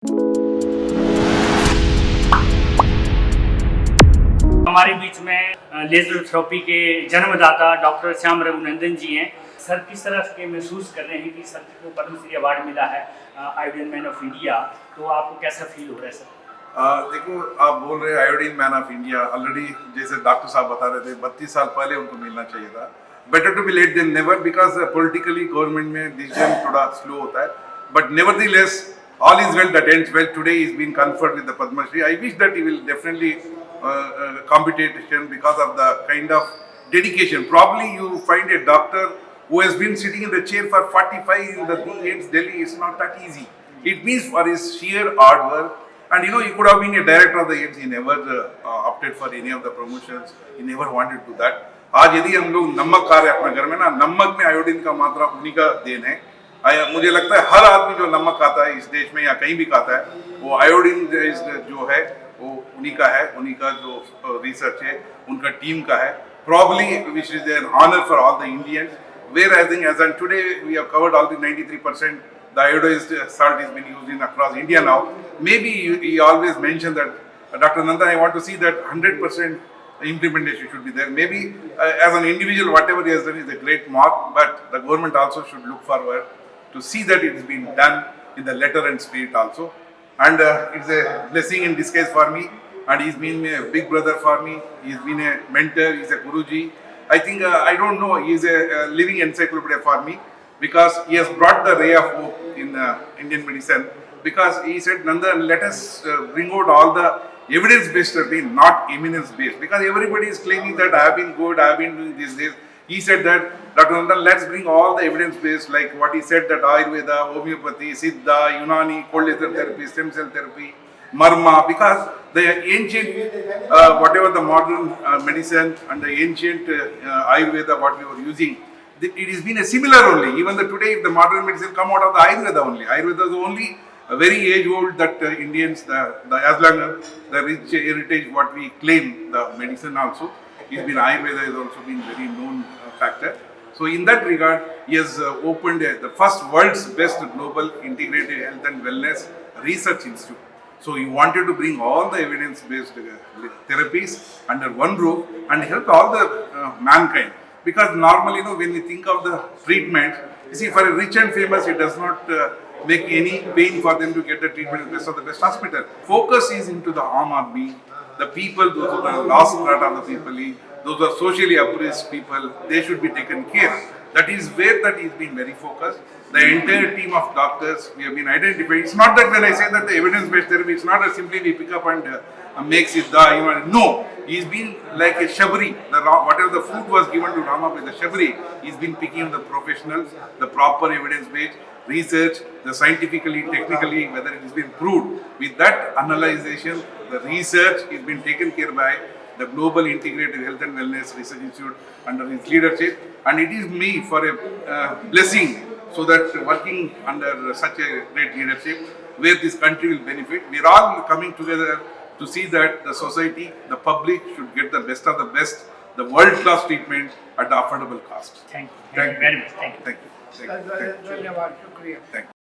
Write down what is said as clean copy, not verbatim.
हमारे बीच में laser therapy के जन्मदाता डॉक्टर श्याम रघुनंदन जी हैं। सर किस तरह के महसूस कर रहे हैं कि सर को पद्मश्री अवार्ड मिला है आयोडीन मैन ऑफ इंडिया, तो आपको कैसा फील हो रहा है सर? देखो, आप बोल रहे हैं iodine man of India. Already जैसे डॉक्टर साहब बता रहे थे 32 साल पहले उनको मिलना चाहिए था। Better to be late than never, because politically government में डिसीजन थोड़ा स्लो होता है, but nevertheless all is well that ends well. Today he's been conferred with the Padma Shri. I wish that he will definitely competition because of the kind of dedication. Probably you find a doctor who has been sitting in the chair for 45 in the AIMS Delhi. It's not that easy. It means for his sheer hard work. And you know, he could have been a director of the AIMS. He never opted for any of the promotions. He never wanted to do that. आज यदि हम लोग नमक खा रहे हैं अपने घर में ना, नमक में आयोडीन का मात्रा उन्हीं का देन है। मुझे लगता है हर आदमी जो नमक खाता है इस देश में या कहीं भी खाता है, वो आयोडीन जो है वो उन्हीं का है, उन्हीं का जो रिसर्च है उनका टीम का है। Probably which is an honor for all the Indians. Where I think as on today we have covered all the 93% the iodized salt is being used in across India now. Maybe he always mentioned that Dr. Nandan, I want to see that 100% implementation should be there. Maybe as an individual whatever he has done is a great mark, but the government also should look forward to see that it is being done in the letter and spirit also. And it's a blessing in disguise for me. And he's been a big brother for me. He's been a mentor. He's a Guruji. I think, I don't know, he's a living encyclopedia for me because he has brought the ray of hope in Indian medicine. Because he said, Nandan, let us bring out all the evidence-based therapy, not eminence-based. Because everybody is claiming that I have been good, I have been doing this. He said that, Dr. Nandan, let's bring all the evidence-based, like what he said, that Ayurveda, homeopathy, Siddha, Unani, cold laser therapy, stem cell therapy, Marma, because the ancient, whatever the modern medicine and the ancient Ayurveda, what we were using, it has been a similar only. Even today, if the modern medicine come out of the Ayurveda only. Ayurveda is only a very age-old that Indians, as long as the rich heritage, what we claim, the medicine also, has been Ayurveda has also been very known factor. So in that regard, he has opened the first world's best global integrated health and wellness research institute. So he wanted to bring all the evidence-based therapies under one roof and help all the mankind. Because normally, you know, when we think of the treatment, you see, for a rich and famous, it does not make any pain for them to get the treatment in the best of the best hospital. Focus is into the Aam Aadmi, the people, those who are lost part of the people, those who are socially oppressed people, they should be taken care. That is where that is being very focused. The entire team of doctors, we have been identified. It's not that when I say that the evidence-based therapy, it's not as simply we pick up and make Siddha, you know. No, he's been like a Shabri. Whatever the food was given to Rama by the Shabri, he's been picking up the professionals, the proper evidence-based research, the scientifically, technically, whether it has been proved. With that analyzation, the research is being taken care by the Global Integrated Health and Wellness Research Institute under his leadership. And it is me for a blessing, so that working under such a great leadership, where this country will benefit. We are all coming together to see that the society, the public should get the best of the best, the world-class treatment at the affordable cost. Thank you very much. Thank you. Thank you. Thank you. Thank you. Thank you.